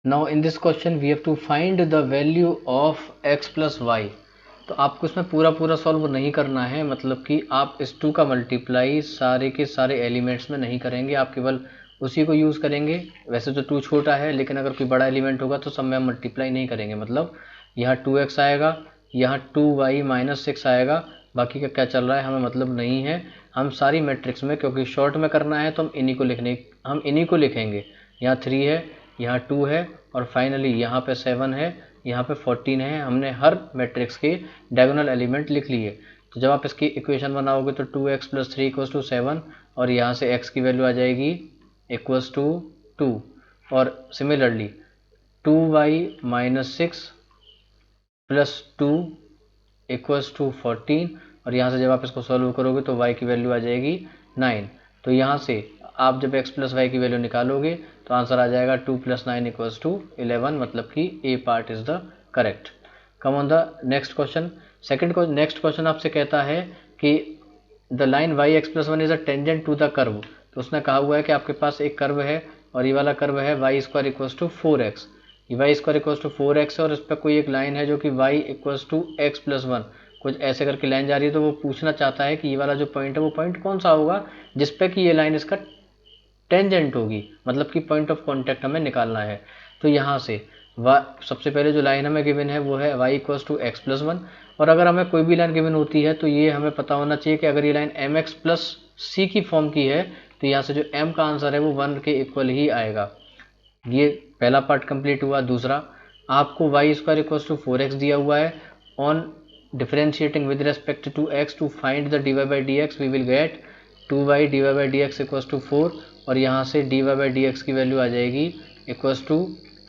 Now in this question we have to find the value of x plus y. तो आपको इसमें पूरा पूरा सॉल्व नहीं करना है, मतलब कि आप इस 2 का मल्टीप्लाई सारे के सारे एलिमेंट्स में नहीं करेंगे, आप केवल उसी को यूज़ करेंगे। वैसे तो 2 छोटा है, लेकिन अगर कोई बड़ा एलिमेंट होगा तो सब में हम मल्टीप्लाई नहीं करेंगे। मतलब यहाँ 2x आएगा, यहाँ 2y माइनस 6 आएगा, बाकी का क्या चल रहा है हमें मतलब नहीं है। हम सारी मैट्रिक्स में, क्योंकि शॉर्ट में करना है तो हम इन्हीं को लिखेंगे। यहाँ 3 है, यहाँ 2 है, और फाइनली यहाँ पे 7 है, यहाँ पे 14 है। हमने हर मैट्रिक्स के डायगोनल एलिमेंट लिख लिए। तो जब आप इसकी इक्वेशन बनाओगे तो 2x प्लस 3 इक्वल्स टू 7, और यहाँ से x की वैल्यू आ जाएगी इक्वल्स टू 2, और similarly 2y minus 6 plus 2 equals to 14, और यहाँ से जब आप इसको सॉल्व करोगे तो y की वैल्यू आ जाएगी 9। तो यहाँ से आप जब x प्लस वाई की वैल्यू निकालोगे तो आंसर आ जाएगा 2 प्लस 9 इक्वल्स टू 11, मतलब कि A part is the correct. Come on the next question. Next question आपसे कहता है कि the line y x plus 1 is a tangent to the curve. तो उसने कहा हुआ है कि आपके पास एक कर्व है, और ये वाला कर्व है Y square equals to 4x। ये Y square equals to 4x है, और इस पर कोई एक लाइन है जो कि y equals to x plus 1 कुछ ऐसे करके लाइन जा रही है। तो वो पूछना चाहता है कि ये वाला जो पॉइंट है वो पॉइंट कौन सा होगा जिसपे कि ये लाइन इसका टेंजेंट होगी, मतलब कि पॉइंट ऑफ कॉन्टैक्ट हमें निकालना है। तो यहाँ से सबसे पहले जो लाइन हमें गिवन है वो है y equals to x plus 1, और अगर हमें कोई भी लाइन गिवन होती है तो ये हमें पता होना चाहिए कि अगर ये लाइन एम एक्स प्लस सी की फॉर्म की है तो यहाँ से जो m का आंसर है वो 1 के इक्वल ही आएगा। ये पहला पार्ट कंप्लीट हुआ। दूसरा, आपको Y square equals to 4x दिया हुआ है। On differentiating with respect to x to find the dy by d x we will get 2y dy by d x equals to 4, और यहाँ से dy बाई डी एक्स की value आ जाएगी equals to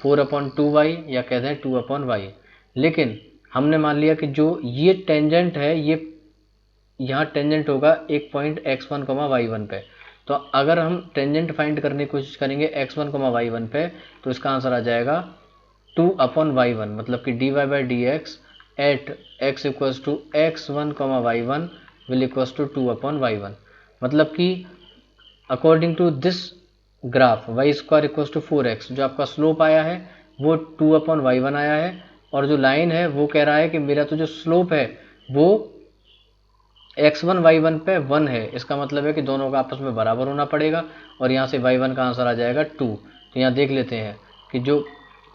4 upon 2y, या कहते हैं 2 upon Y. लेकिन हमने मान लिया कि जो ये टेंजेंट है ये यहाँ टेंजेंट होगा एक पॉइंट x1 y1 पे। तो अगर हम टेंजेंट फाइंड करने की कोशिश करेंगे x1 y1 पे तो इसका आंसर आ जाएगा 2 अपॉन y1, मतलब कि dy by d x at x equals to x1 y1 will equals to 2 upon y1। मतलब कि according to this graph y square equals to 4x, जो आपका स्लोप आया है वो 2 अपॉन y1 आया है, और जो लाइन है वो कह रहा है कि मेरा तो जो स्लोप है वो x1 y1 पे 1 है। इसका मतलब है कि दोनों का आपस में बराबर होना पड़ेगा, और यहाँ से y1 का आंसर आ जाएगा 2। तो यहाँ देख लेते हैं कि जो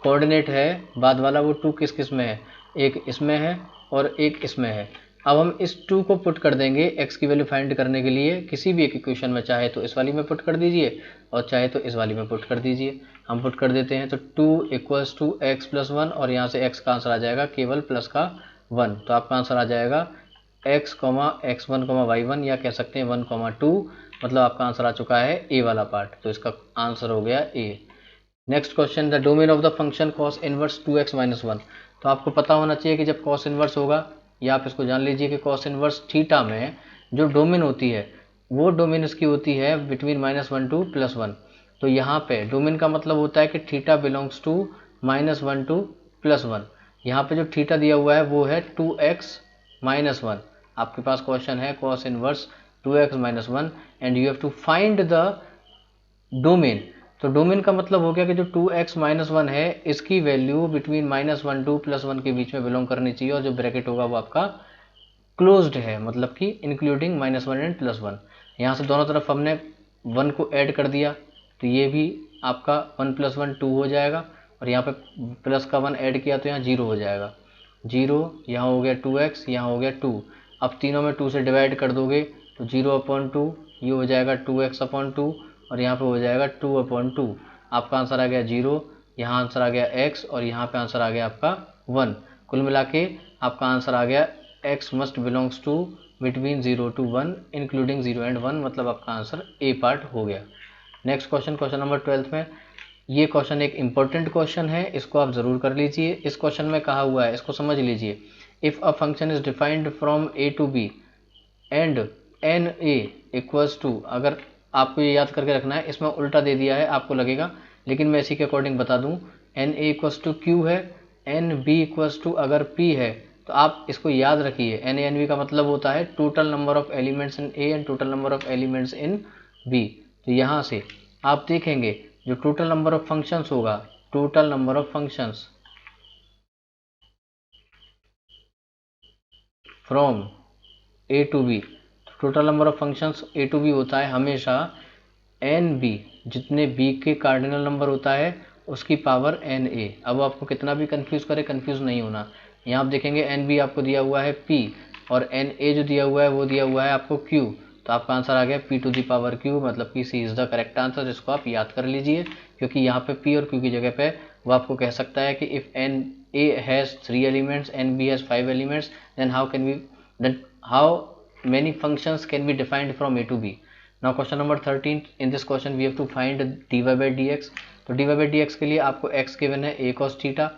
कोऑर्डिनेट है बाद वाला वो 2 किस किस में है, एक इसमें है और एक इसमें है। अब हम इस 2 को पुट कर देंगे x की वैल्यू फाइंड करने के लिए किसी भी एक इक्वेशन में, चाहे तो इस वाली में पुट कर दीजिए और चाहे तो इस वाली में पुट कर दीजिए। हम पुट कर देते हैं तो 2 इक्वल्स टू एक्स प्लस 1, और यहाँ से x का आंसर आ जाएगा केवल प्लस का 1। तो आपका आंसर आ जाएगा x, x1, y1, या कह सकते हैं 1, 2, मतलब आपका आंसर आ चुका है ए वाला पार्ट। तो इसका आंसर हो गया A. Next question, the domain of the function cos inverse 2x minus 1। तो आपको पता होना चाहिए कि जब cos इनवर्स होगा, या आप इसको जान लीजिए कि cos इनवर्स थीटा में जो डोमेन होती है वो डोमेन इसकी होती है बिटवीन -1 टू +1। तो यहाँ पे डोमेन का मतलब होता है कि थीटा बिलोंग्स टू -1 टू +1। यहाँ पे जो थीटा दिया हुआ है वो है 2x माइनस 1। आपके पास क्वेश्चन है cos inverse 2x minus 1 and you have to find the domain. तो डोमेन का मतलब हो गया कि जो 2x माइनस 1 है इसकी वैल्यू बिटवीन -1 टू +1 के बीच में बिलोंग करनी चाहिए, और जो ब्रैकेट होगा वो आपका क्लोज्ड है, मतलब कि इंक्लूडिंग -1 एंड +1। यहाँ से दोनों तरफ हमने 1 को ऐड कर दिया तो ये भी आपका 1 + 1 2 हो जाएगा, और यहाँ पे प्लस का 1 ऐड किया तो यहाँ 0 हो जाएगा। 0 यहाँ हो गया 2x, यहाँ हो गया 2। अब तीनों में 2 से डिवाइड कर दोगे तो 0/2 ये हो जाएगा 2x/2, और यहाँ पे हो जाएगा 2/2। आपका आंसर आ गया 0, यहाँ आंसर आ गया x, और यहाँ पे आंसर आ गया आपका 1। कुल मिला के आपका आंसर आ गया x must belongs to between 0 to 1 including 0 and 1, मतलब आपका आंसर ए पार्ट हो गया। नेक्स्ट क्वेश्चन, क्वेश्चन नंबर 12 में, ये क्वेश्चन एक इंपॉर्टेंट क्वेश्चन है, इसको आप जरूर कर लीजिए। इस क्वेश्चन में कहा हुआ है, इसको समझ लीजिए। If a function is defined from a to b and n A equals to, अगर आपको ये याद करके रखना है, इसमें उल्टा दे दिया है आपको लगेगा, लेकिन मैं इसी के अकॉर्डिंग बता दूं। N A equals to q है, एन बी इक्वल्स टू अगर पी है, तो आप इसको याद रखिए। एन ए एन बी का मतलब होता है total number of elements in A and total number of elements in B. तो यहाँ से आप देखेंगे जो टोटल नंबर ऑफ फंक्शंस होगा total number of functions from A to B. Total number of functions A to B होता है हमेशा एन बी, जितने बी के कार्डिनल नंबर होता है उसकी पावर एन ए। अब आपको कितना भी कंफ्यूज करे, कंफ्यूज नहीं होना। यहाँ आप देखेंगे एन बी आपको दिया हुआ है पी, और एन ए जो दिया हुआ है वो दिया हुआ है आपको क्यू। तो आपका आंसर आ गया p to the power q, मतलब कि C is the correct answer, जिसको आप याद कर लीजिए, क्योंकि यहाँ पे पी और क्यू की जगह पे वो आपको कह सकता है कि if n A has 3 elements, n B has 5 elements, then how many functions can be defined from a to b. Now question number 13, in this question we have to find dy by dx। तो dy by dx के लिए आपको x given है a cos theta.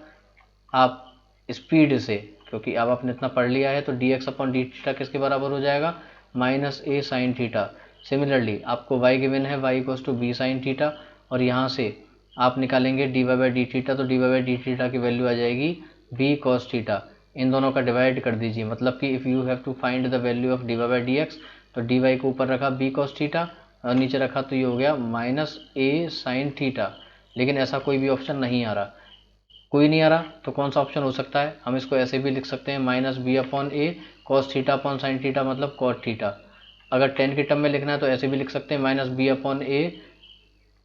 आप speed से, क्योंकि अब आपने इतना पढ़ लिया है, तो dx अपॉन डी थीटा किसके बराबर हो जाएगा, minus a sin theta. Similarly आपको y गिवन है y equals to b sin theta, और यहाँ से आप निकालेंगे dy by डी थीटा, तो dy by डी थीटा की वैल्यू आ जाएगी b cos थीटा। इन दोनों का डिवाइड कर दीजिए, मतलब कि if you have to find the value of d y by d x, तो डी वाई को ऊपर रखा बी कॉस थीटा और नीचे रखा, तो ये हो गया माइनस ए साइन थीटा। लेकिन ऐसा कोई भी ऑप्शन नहीं आ रहा, कोई नहीं आ रहा, तो कौन सा ऑप्शन हो सकता है, हम इसको ऐसे भी लिख सकते हैं minus b upon a cos theta upon sine theta, मतलब कॉट थीटा। अगर 10 के टर्म में लिखना है तो ऐसे भी लिख सकते हैं माइनस बी अपॉन ए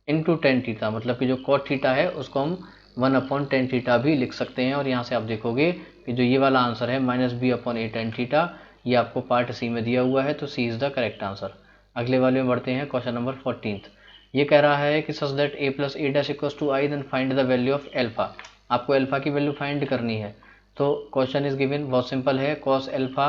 इंटू 10 थीटा, मतलब कि जो कॉट थीटा है उसको हम 1/10 थीटा भी लिख सकते हैं। और यहाँ से आप देखोगे कि जो ये वाला आंसर है माइनस बी अपॉन ए 10 थीटा, ये आपको पार्ट सी में दिया हुआ है, तो सी इज द करेक्ट आंसर। अगले वाले में बढ़ते हैं, क्वेश्चन नंबर 14। ये कह रहा है कि such that A plus A dash equals to I, then find the value of alpha. आपको एल्फा की वैल्यू फाइंड करनी है। तो क्वेश्चन इज गिवन, बहुत सिंपल है, cos alpha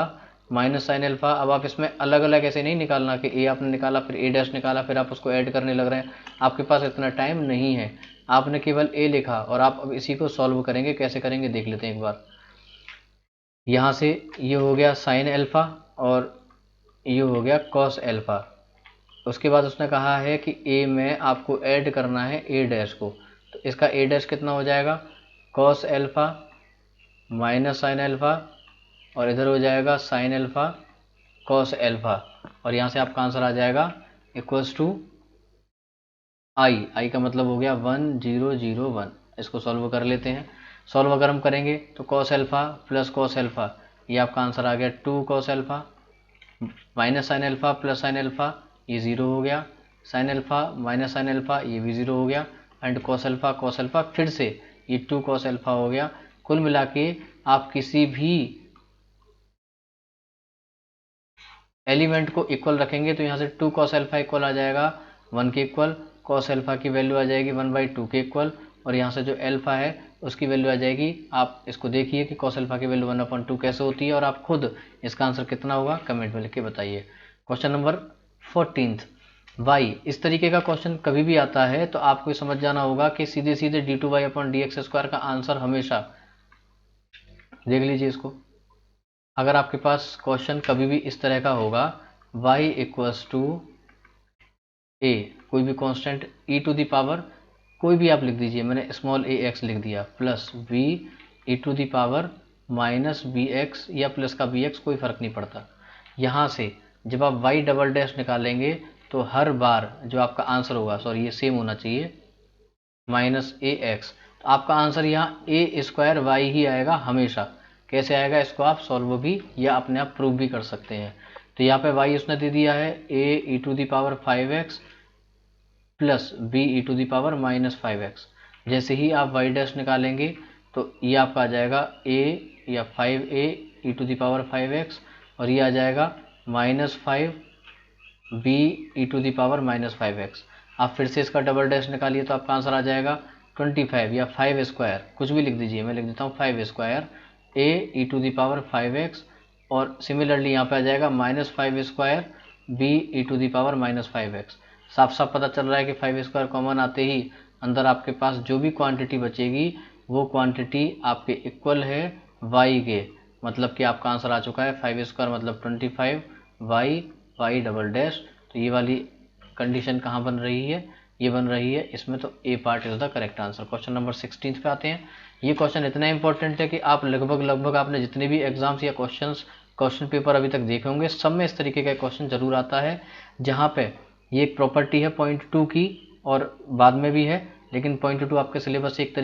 minus sine alpha. अब आप इसमें अलग अलग ऐसे नहीं निकालना कि ए आपने निकाला फिर ए डैश निकाला फिर आप उसको ऐड करने लग रहे हैं, आपके पास इतना टाइम नहीं है। आपने केवल ए लिखा और आप अब इसी को सॉल्व करेंगे। कैसे करेंगे देख लेते हैं एक बार। यहाँ से ये हो गया साइन एल्फा और ये हो गया कॉस एल्फा। उसके बाद उसने कहा है कि ए में आपको ऐड करना है ए डैश को, तो इसका ए डैश कितना हो जाएगा, cos alpha minus sine alpha, और इधर हो जाएगा साइन एल्फा कॉस एल्फा, और यहाँ से आपका आंसर आ जाएगा इक्वल्स टू आई का मतलब हो गया 1001। इसको सॉल्व कर लेते हैं। सॉल्व अगर हम करेंगे तो cos alpha plus cos alpha, ये आपका आंसर आ गया 2 cos alpha, minus sine alpha plus sine alpha, ये 0 हो गया, sine alpha minus sine alpha, ये भी 0 हो गया, एंड कॉस एल्फा फिर से ये 2 कॉस एल्फा हो गया। कुल मिला के आप किसी भी एलिमेंट को इक्वल रखेंगे तो यहाँ से 2 कॉस एल्फा इक्वल आ जाएगा 1 के इक्वल, कॉस एल्फा की वैल्यू आ जाएगी 1/2 के इक्वल, और यहाँ से जो एल्फा है उसकी वैल्यू आ जाएगी, आप इसको देखिए कि कॉस एल्फा की वैल्यू 1/2 कैसे होती है, और आप खुद इसका आंसर कितना होगा कमेंट में लिख के बताइए। Question number 14, y. इस तरीके का क्वेश्चन कभी भी आता है तो आपको समझ जाना होगा कि सीधे सीधे d2y/dx² का आंसर हमेशा, देख लीजिए इसको, अगर आपके पास क्वेश्चन कभी भी इस तरह का होगा, y इक्वल्स टू ए, कोई भी constant e to the power कोई भी आप लिख दीजिए, मैंने स्मॉल a x लिख दिया, plus v e to the power minus B x या प्लस का बी एक्स, कोई फर्क नहीं पड़ता। यहाँ से जब आप y डबल डैश निकालेंगे तो हर बार जो आपका आंसर होगा, सॉरी ये सेम होना चाहिए, माइनस ए एक्स, तो आपका आंसर यहाँ ए स्क्वायर वाई ही आएगा हमेशा। कैसे आएगा इसको आप सॉल्व भी या अपने आप प्रूव भी कर सकते हैं। तो यहाँ पे y उसने दे दिया है a e to the power 5x plus b e to the power minus 5x। जैसे ही आप y डैश निकालेंगे तो ये आपका आ जाएगा a या 5a E to the power 5x, और ये आ जाएगा minus 5 b e to the power minus 5x। आप फिर से इसका डबल डैश निकालिए तो आपका आंसर आ जाएगा 25 या 5 स्क्वायर, कुछ भी लिख दीजिए, मैं लिख देता हूँ 5 square a e to the power 5x, और सिमिलरली यहाँ पे आ जाएगा minus 5 square b e to the power minus 5x। साफ साफ पता चल रहा है कि 5 स्क्वायर कॉमन आते ही अंदर आपके पास जो भी क्वांटिटी बचेगी वो क्वांटिटी आपके इक्वल है y के, मतलब कि आपका आंसर आ चुका है 5 स्क्वायर मतलब 25 y डबल डैश। तो ये वाली कंडीशन कहाँ बन रही है, ये बन रही है इसमें, तो A part is the correct answer. Question number 16 पे आते हैं। ये क्वेश्चन इतना इंपॉर्टेंट है कि आप लगभग आपने जितने भी एग्जाम्स या क्वेश्चन पेपर अभी तक देखे होंगे सब में इस तरीके का क्वेश्चन जरूर आता है, जहाँ पे ये एक प्रॉपर्टी है पॉइंट 2 की, और बाद में भी है, लेकिन पॉइंट 2 आपके सिलेबस से एक